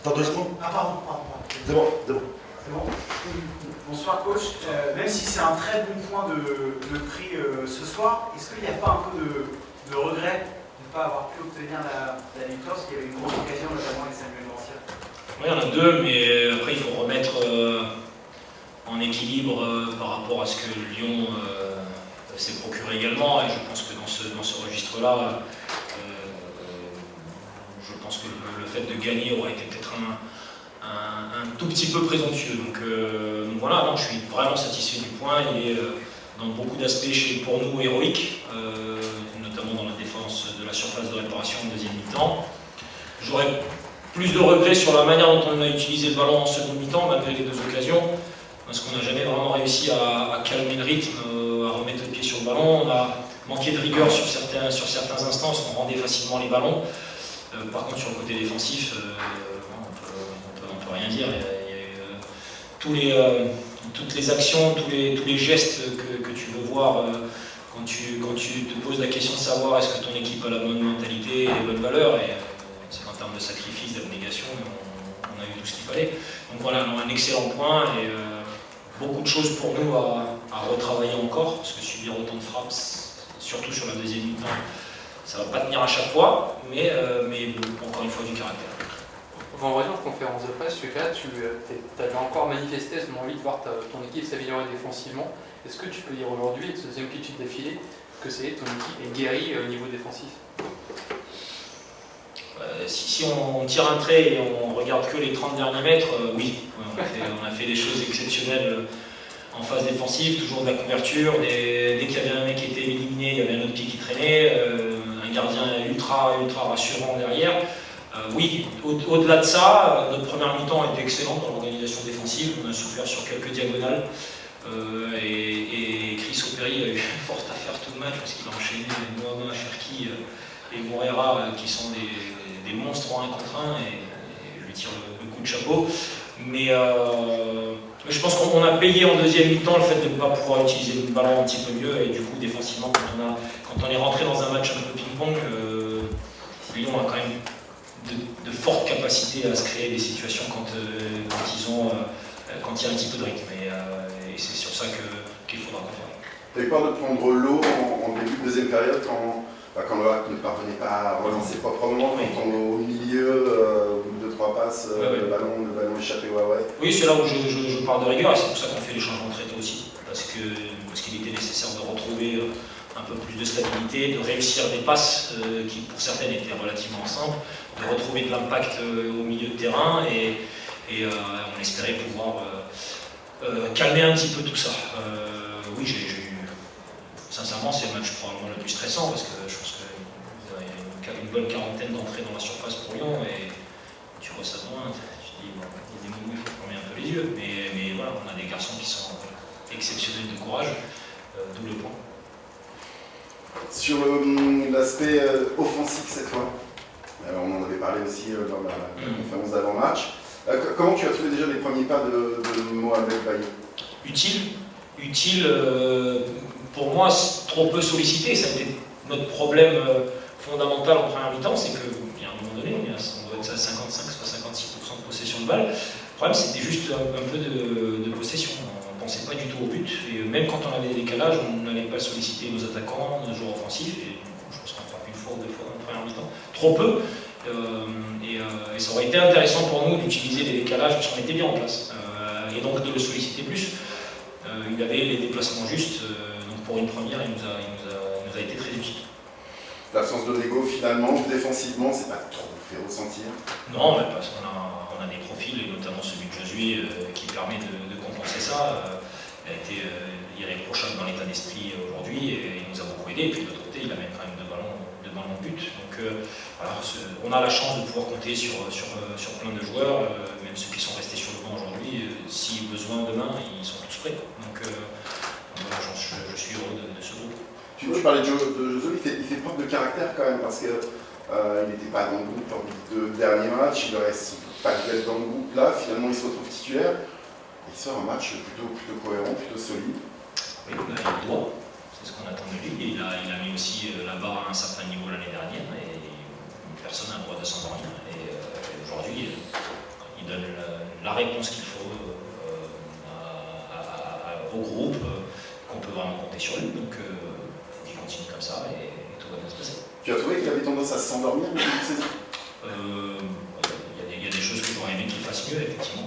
Attends 2 secondes. Ah pardon. C'est bon. C'est bon. Bonsoir coach. Même si c'est un très bon point de prix ce soir, est-ce qu'il n'y a pas un peu de regret de ne pas avoir pu obtenir la victoire, parce qu'il y avait une grosse occasion notamment avec Samuel Garcia? Oui, il y en a deux, mais après il faut remettre en équilibre par rapport à ce que Lyon s'est procuré également, et je pense que dans ce registre-là, je pense que le fait de gagner aurait été peut-être un tout petit peu présomptueux. Donc voilà, non, je suis vraiment satisfait du point. Il est dans beaucoup d'aspects pour nous héroïque, notamment dans la défense de la surface de réparation en deuxième mi-temps. J'aurais plus de regrets sur la manière dont on a utilisé le ballon en seconde mi-temps, malgré les deux occasions, parce qu'on n'a jamais vraiment réussi à calmer le rythme, à remettre le pied sur le ballon. On a manqué de rigueur sur certains instants, parce qu'on rendait facilement les ballons. Par contre, sur le côté défensif, on peut rien dire. Il y a toutes les actions, tous les gestes que tu veux voir quand tu te poses la question de savoir est-ce que ton équipe a la bonne mentalité et les bonnes valeurs. Et c'est en termes de sacrifice, d'abnégation, on a eu tout ce qu'il fallait. Donc voilà, on a un excellent point et beaucoup de choses pour nous à retravailler encore, parce que subir autant de frappes, surtout sur la deuxième mi-temps, ça ne va pas tenir à chaque fois, mais encore une fois du caractère. Vendredi en conférence de presse, tu avais encore manifesté cette envie de voir ton équipe s'améliorer défensivement. Est-ce que tu peux dire aujourd'hui, avec ce deuxième pitch d'affilée, que ton équipe est guérie au niveau défensif? Si on tire un trait et on regarde que les 30 derniers mètres, oui, on a fait des choses exceptionnelles en phase défensive, toujours de la couverture. Dès qu'il y avait un mec qui était éliminé, il y avait un autre pied qui traînait, un gardien ultra rassurant derrière. Oui, au-delà de ça, notre première mi-temps a été excellente dans l'organisation défensive. On a souffert sur quelques diagonales et Chris Operi a eu forte à faire tout le match parce qu'il a enchaîné Mohamed Cherki et Moreira qui sont des monstres en 1 contre 1 et je lui tire le coup de chapeau. Mais je pense qu'on a payé en deuxième mi-temps le fait de ne pas pouvoir utiliser le ballon un petit peu mieux et du coup défensivement quand on est rentré dans un match un peu ping-pong, Lyon a quand même de fortes capacités à se créer des situations quand il y a un petit peu de rythme et c'est sur ça qu'il faudra continuer. Tu as eu peur de prendre l'eau en début de deuxième période quand le HAC ne parvenait pas à relancer proprement, quand au milieu, au bout de 2-3 passes, le ballon échappé au Hawaii? Oui, c'est là où je parle de rigueur et c'est pour ça qu'on fait les changements très tôt aussi, parce qu'il était nécessaire de retrouver un peu plus de stabilité, de réussir des passes qui pour certaines étaient relativement simples, de retrouver de l'impact au milieu de terrain et on espérait pouvoir calmer un petit peu tout ça. Oui, j'ai eu... Sincèrement, c'est le match probablement le plus stressant parce que je pense qu'il y a une bonne quarantaine d'entrées dans la surface pour Lyon et tu vois ça de loin, tu te dis, bon, il y a des moments où il faut fermer un peu les yeux, mais voilà, on a des garçons qui sont exceptionnels de courage, d'où le point. Sur l'aspect offensif cette fois, on en avait parlé aussi dans la conférence d'avant-match. Comment tu as trouvé déjà les premiers pas de Mohamed Bayo? Utile, pour moi, trop peu sollicité. Ça a été notre problème fondamental en première mi-temps, c'est qu'à un moment donné, on doit être à 55, soit 56% de possession de balle. Le problème, c'était juste un peu de possession. On ne pensait pas du tout au but. Et même quand on avait des décalages, on n'allait pas solliciter nos attaquants, nos joueurs offensifs. Et je pense qu'on frappe une fois ou deux fois en première mi-temps. Trop peu. Et ça aurait été intéressant pour nous d'utiliser les décalages parce qu'on était bien en place. Et donc de le solliciter plus. Il avait les déplacements justes. Donc pour une première, il nous a été très utile. L'absence de Nego, finalement, défensivement, c'est pas trop fait ressentir? Non, mais parce qu'on a des profils, et notamment celui de Josué, qui permet de compenser ça. Il a été irréprochable dans l'état d'esprit aujourd'hui et il nous a beaucoup aidé. Et puis de l'autre côté, il amène quand même deux ballons de but. Donc voilà, on a la chance de pouvoir compter sur plein de joueurs, même ceux qui sont restés sur le banc aujourd'hui. Si besoin demain, ils sont tous prêts. Donc voilà, je suis heureux de ce groupe. Tu parlais de Josué, il fait preuve de caractère quand même, parce qu'il n'était pas dans le groupe lors des 2 derniers matchs, il ne reste pas d'être dans le groupe là, finalement il se retrouve titulaire. Il sort un match plutôt cohérent, plutôt solide. Oui, il a le droit, c'est ce qu'on attend de lui. Il a mis aussi la barre à un certain niveau l'année dernière et personne n'a le droit de s'endormir. Et aujourd'hui, la réponse qu'il faut au groupe, qu'on peut vraiment compter sur lui. Donc il faut qu'il continue comme ça et tout va bien se passer. Tu as trouvé qu'il avait tendance à s'endormir au début de saison? Il y a des choses que j'aurais aimé qu'il fasse mieux, effectivement.